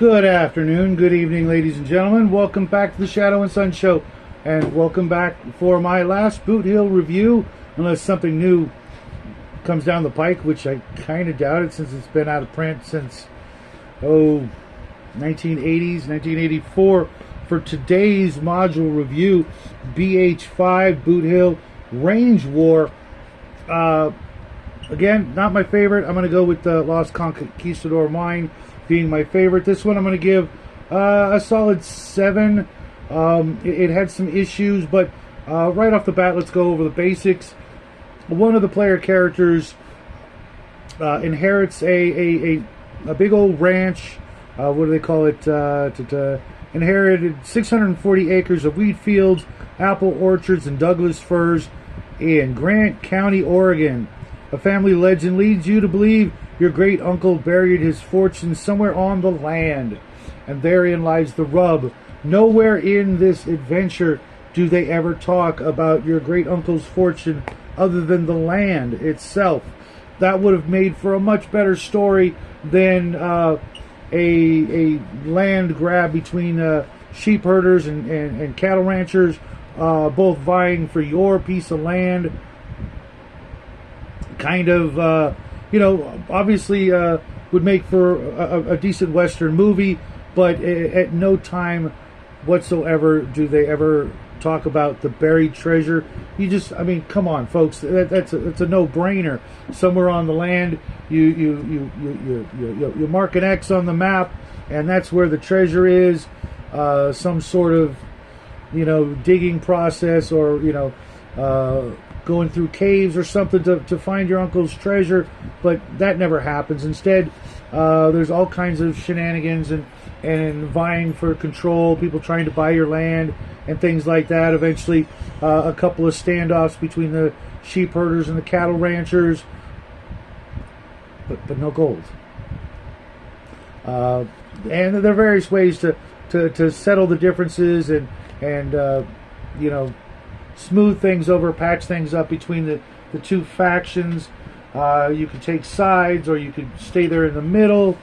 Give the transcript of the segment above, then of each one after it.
Good afternoon, good evening, ladies and gentlemen. Welcome back to the Shadow and Sun Show, and welcome back for my last Boothill review, unless something new comes down the pike, which I kind of doubt it since it's been out of print since, 1980s, 1984. For today's module review, BH5 Boothill Range War. Again, not my favorite. I'm going to go with the Lost Conquistador Mine being my favorite. This one I'm going to give a solid 7. It had some issues, but right off the bat, let's go over the basics. One of the player characters inherits a big old ranch. What do they call it? Inherited 640 acres of wheat fields, apple orchards, and Douglas firs in Grant County, Oregon. A family legend leads you to believe your great uncle buried his fortune somewhere on the land, and therein lies the rub. Nowhere in this adventure do they ever talk about your great uncle's fortune other than the land itself. That would have made for a much better story than a land grab between sheep herders and cattle ranchers, both vying for your piece of land. Kind of, obviously would make for a decent Western movie, but at no time whatsoever do they ever talk about the buried treasure. Come on, folks, that's a no-brainer. Somewhere on the land, you mark an X on the map, and that's where the treasure is. Some sort of, digging process, or going through caves or something to find your uncle's treasure, but that never happens. Instead, there's all kinds of shenanigans and vying for control, people trying to buy your land and things like that. Eventually, a couple of standoffs between the sheep herders and the cattle ranchers, but no gold. And there are various ways to settle the differences and smooth things over, patch things up between the two factions. You could take sides, or you could stay there in the middle.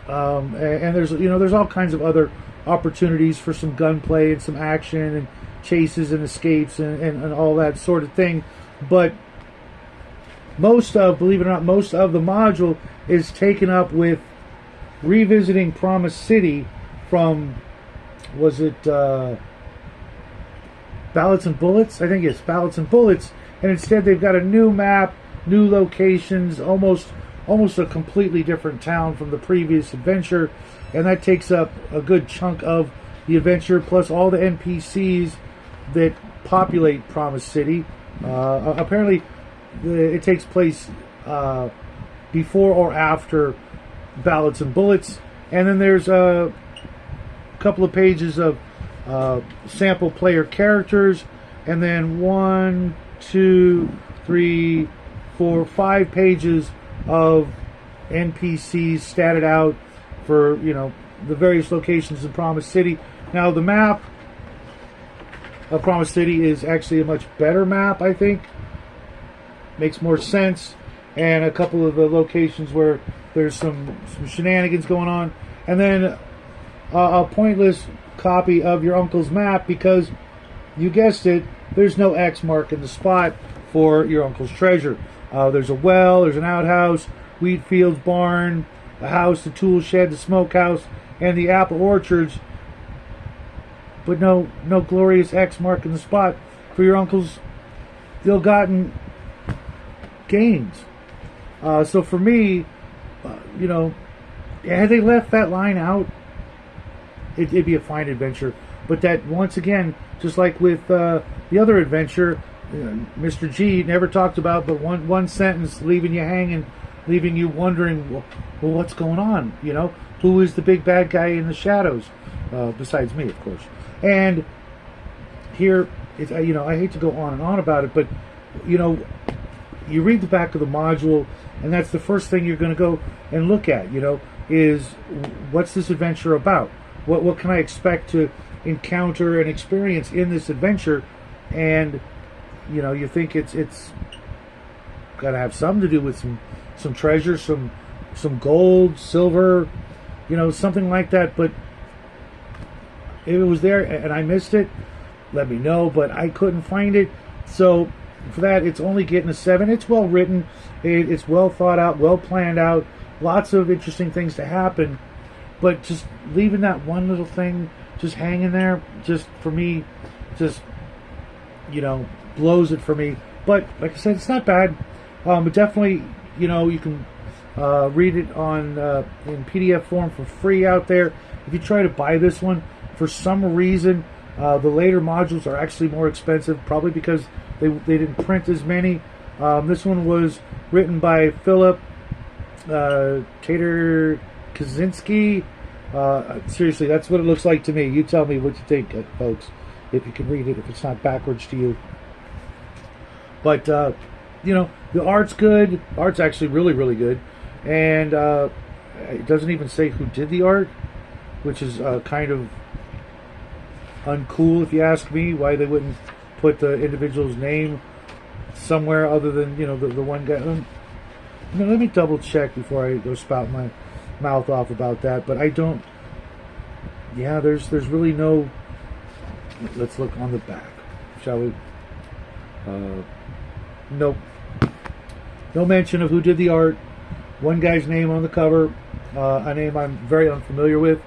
And there's all kinds of other opportunities for some gunplay and some action and chases and escapes and all that sort of thing. But believe it or not, most of the module is taken up with revisiting Promise City from, was it Ballots and Bullets? I think it's Ballots and Bullets. And instead they've got a new map, new locations, almost a completely different town from the previous adventure, and that takes up a good chunk of the adventure, plus all the NPCs that populate Promise City. Apparently it takes place before or after Ballots and Bullets, and then there's a couple of pages of sample player characters, and then 1, 2, 3, 4, 5 pages of NPCs statted out for the various locations in Promise City. Now the map of Promise City is actually a much better map, I think. Makes more sense, and a couple of the locations where there's some shenanigans going on, and then a pointless copy of your uncle's map, because you guessed it, there's no X mark in the spot for your uncle's treasure. There's a well, there's an outhouse, wheat fields, barn, a house, the tool shed, the smokehouse, and the apple orchards, but no glorious X mark in the spot for your uncle's ill-gotten gains. So for me, had they left that line out, it'd be a fine adventure. But that, once again, just like with the other adventure, Mr. G never talked about, but one sentence leaving you hanging, leaving you wondering, well, what's going on? Who is the big bad guy in the shadows? Besides me, of course. And here, I hate to go on and on about it, but, you read the back of the module, and that's the first thing you're going to go and look at, is what's this adventure about? What can I expect to encounter and experience in this adventure? And you think it's got to have something to do with some treasure, some gold, silver, you know, something like that. But if it was there and I missed it, let me know. But I couldn't find it, so for that, it's only getting a 7. It's well written, it's well thought out, well planned out, lots of interesting things to happen. But just leaving that one little thing just hanging there, just for me, just, you know, blows it for me. But like I said, it's not bad. But definitely, you know, you can read it on in PDF form for free out there. If you try to buy this one, for some reason, the later modules are actually more expensive, probably because they didn't print as many. This one was written by Philip TATERCZYNSKI. Seriously, that's what it looks like to me. You tell me what you think, folks, if you can read it, if it's not backwards to you. But, you know, the art's good. Art's actually really, really good. And it doesn't even say who did the art, which is kind of uncool, if you ask me, why they wouldn't put the individual's name somewhere other than, you know, the one guy. You know, let me double check before I go spout my mouth off about that. But I don't. Yeah, there's really no. Let's look on the back, shall we? Nope. No mention of who did the art. One guy's name on the cover, a name I'm very unfamiliar with.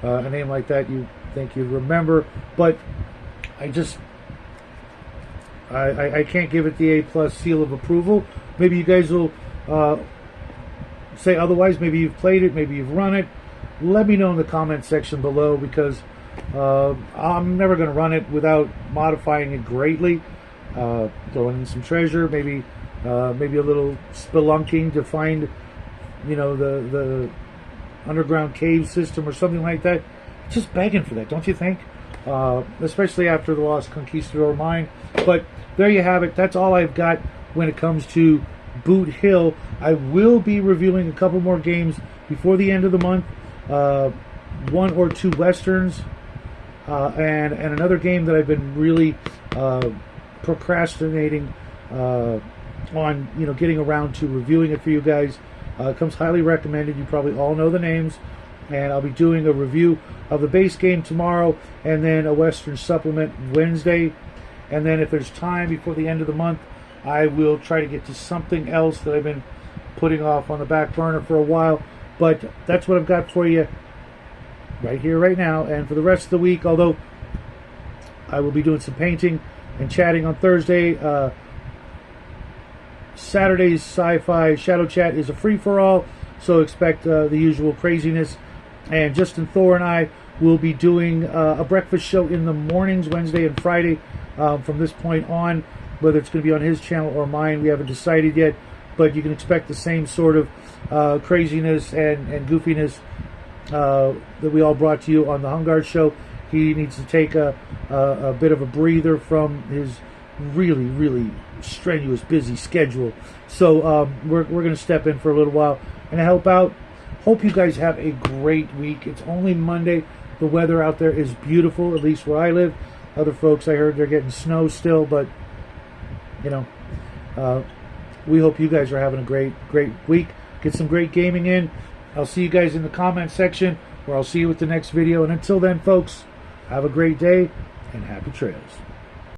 A name like that you think you'd remember, but I can't give it the A+ seal of approval. Maybe you guys will say otherwise. Maybe you've played it, maybe you've run it. Let me know in the comment section below, because I'm never going to run it without modifying it greatly, throwing in some treasure, maybe a little spelunking to find, you know, the underground cave system or something like that. Just begging for that, don't you think? Especially after the Lost Conquistador mine. But there you have it. That's all I've got when it comes to Boothill. I will be reviewing a couple more games before the end of the month. 1 or 2 westerns, and another game that I've been really procrastinating on, you know, getting around to reviewing it for you guys. It comes highly recommended. You probably all know the names. And I'll be doing a review of the base game tomorrow, and then a Western supplement Wednesday. And then if there's time before the end of the month, I will try to get to something else that I've been putting off on the back burner for a while. But that's what I've got for you right here, right now. And for the rest of the week, although I will be doing some painting and chatting on Thursday, Saturday's Sci-Fi Shadow Chat is a free-for-all, so expect the usual craziness. And Justin Thor and I will be doing a breakfast show in the mornings, Wednesday and Friday, from this point on. Whether it's going to be on his channel or mine, we haven't decided yet. But you can expect the same sort of craziness and goofiness that we all brought to you on the Hungard show. He needs to take a bit of a breather from his really, really strenuous, busy schedule. So we're going to step in for a little while and help out. Hope you guys have a great week. It's only Monday. The weather out there is beautiful, at least where I live. Other folks, I heard they're getting snow still, but, you know, we hope you guys are having a great week. Get some great gaming in. I'll see you guys in the comment section, or I'll see you with the next video. And until then, folks, have a great day and happy trails.